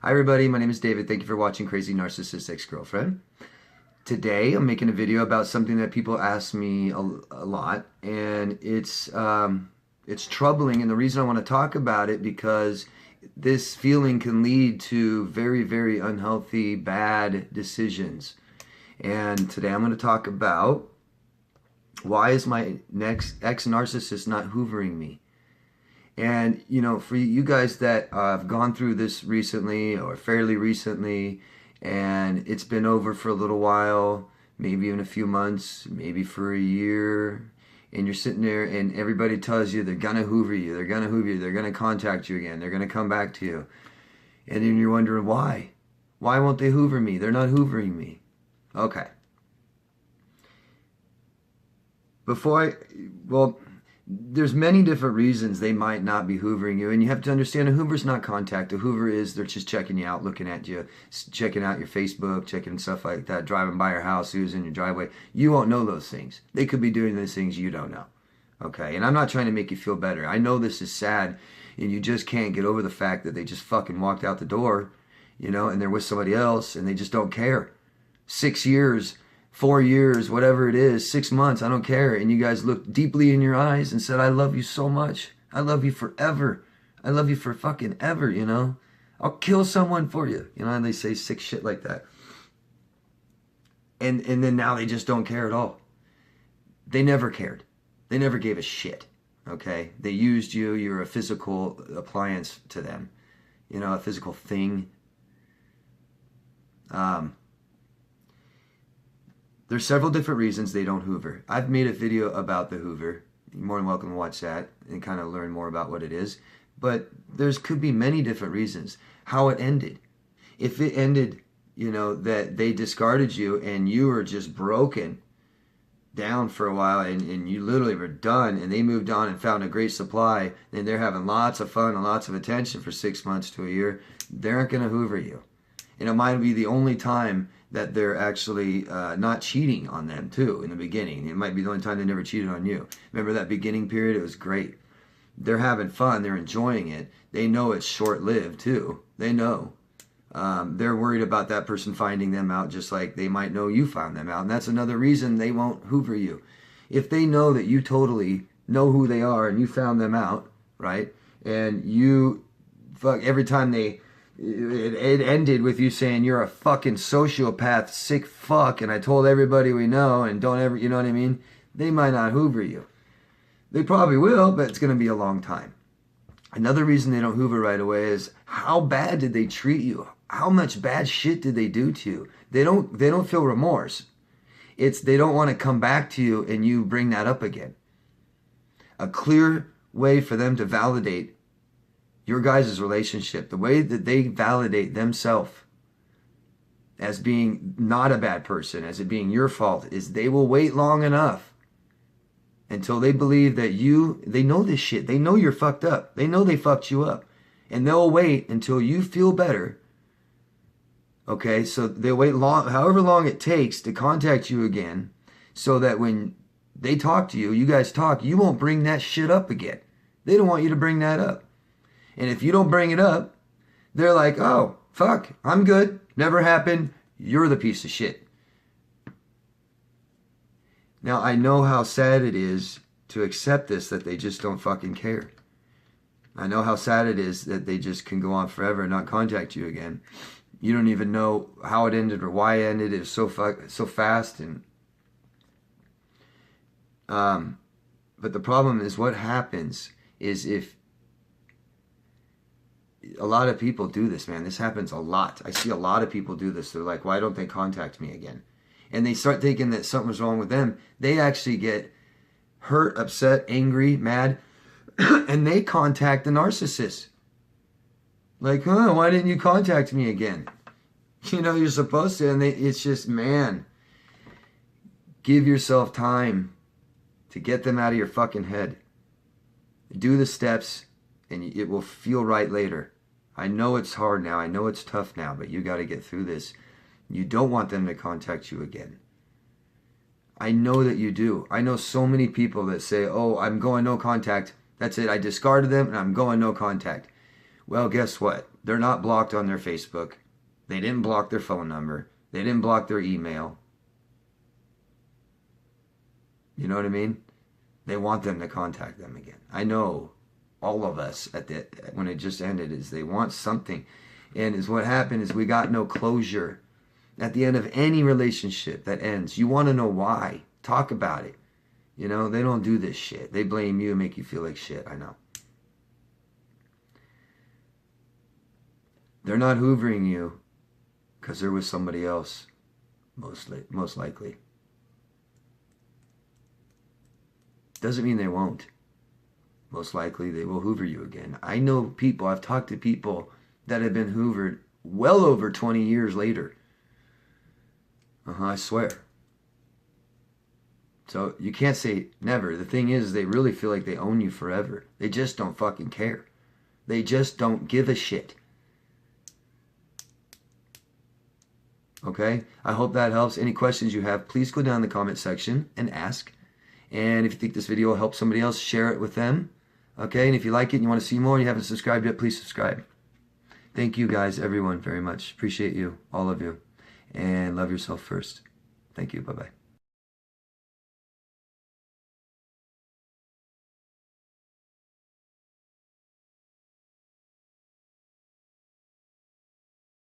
Hi everybody, my name is David. Thank you for watching Crazy Narcissist Ex-Girlfriend. Today I'm making a video about something that people ask me a lot, and it's troubling, and the reason I want to talk about it because this feeling can lead to very, very unhealthy, bad decisions. And today I'm going to talk about why is my next ex-narcissist not hoovering me? And, you know, for you guys that have gone through this recently or fairly recently, and it's been over for a little while, maybe even a few months, maybe for a year, and you're sitting there and everybody tells you they're going to hoover you, they're going to hoover you, they're going to contact you again, they're going to come back to you. And then you're wondering why? Why won't they hoover me? They're not hoovering me. Okay. There's many different reasons they might not be hoovering you, and you have to understand a hoover's not contact. A hoover is they're just checking you out, looking at you, checking out your Facebook, checking stuff like that, driving by your house, who's in your driveway. You won't know those things. They could be doing those things you don't know. Okay, and I'm not trying to make you feel better. I know this is sad, and you just can't get over the fact that they just fucking walked out the door, you know, and they're with somebody else, and they just don't care. 6 years, 4 years, whatever it is, 6 months, I don't care. And you guys looked deeply in your eyes and said, I love you so much. I love you forever. I love you for fucking ever, you know. I'll kill someone for you. You know, and they say sick shit like that. And then now they just don't care at all. They never cared. They never gave a shit, okay? They used you. You're a physical appliance to them. You know, a physical thing. There's several different reasons they don't hoover. I've made a video about the hoover. You're more than welcome to watch that and kind of learn more about what it is. But could be many different reasons. How it ended. If it ended, you know, that they discarded you and you were just broken down for a while and you literally were done and they moved on and found a great supply and they're having lots of fun and lots of attention for 6 months to a year, they aren't going to hoover you. And it might be the only time that they're actually not cheating on them too in the beginning. It might be the only time they never cheated on you. Remember that beginning period? It was great. They're having fun. They're enjoying it. They know it's short-lived too. They know. They're worried about that person finding them out just like they might know you found them out. And that's another reason they won't hoover you. If they know that you totally know who they are and you found them out, right? And you, every time it ended with you saying you're a fucking sociopath, sick fuck, and I told everybody we know, and don't ever, you know what I mean? They might not hoover you. They probably will, but it's going to be a long time. Another reason they don't hoover right away is how bad did they treat you? How much bad shit did they do to you? They don't feel remorse. It's they don't want to come back to you and you bring that up again. A clear way for them to validate your guys' relationship, the way that they validate themselves as being not a bad person, as it being your fault, is they will wait long enough until they believe that they know this shit. They know you're fucked up. They know they fucked you up. And they'll wait until you feel better. Okay, so they'll wait however long it takes to contact you again so that when they talk to you, you guys talk, you won't bring that shit up again. They don't want you to bring that up. And if you don't bring it up, they're like, oh, fuck, I'm good. Never happened. You're the piece of shit. Now, I know how sad it is to accept this, that they just don't fucking care. I know how sad it is that they just can go on forever and not contact you again. You don't even know how it ended or why it ended. It was so fast. But the problem is what happens is if a lot of people do this, man. This happens a lot. I see a lot of people do this. They're like, why don't they contact me again? And they start thinking that something's wrong with them. They actually get hurt, upset, angry, mad, and they contact the narcissist. Like, why didn't you contact me again? You know, you're supposed to. And it's just, man, give yourself time to get them out of your fucking head. Do the steps, and it will feel right later. I know it's hard now. I know it's tough now, but you got to get through this. You don't want them to contact you again. I know that you do. I know so many people that say, oh, I'm going no contact. That's it. I discarded them and I'm going no contact. Well, guess what? They're not blocked on their Facebook. They didn't block their phone number. They didn't block their email. You know what I mean? They want them to contact them again. I know all of us when it just ended is they want something. And is what happened is we got no closure. At the end of any relationship that ends, you want to know why. Talk about it. You know, they don't do this shit. They blame you and make you feel like shit. I know. They're not hoovering you because they're with somebody else, most likely. Doesn't mean they won't. Most likely they will hoover you again. I know people, I've talked to people that have been hoovered well over 20 years later. I swear. So you can't say never. The thing is, they really feel like they own you forever. They just don't fucking care. They just don't give a shit. Okay? I hope that helps. Any questions you have, please go down in the comment section and ask. And if you think this video will help somebody else, share it with them. Okay? And if you like it and you want to see more and you haven't subscribed yet, please subscribe. Thank you guys, everyone, very much. Appreciate you, all of you. And love yourself first. Thank you. Bye-bye.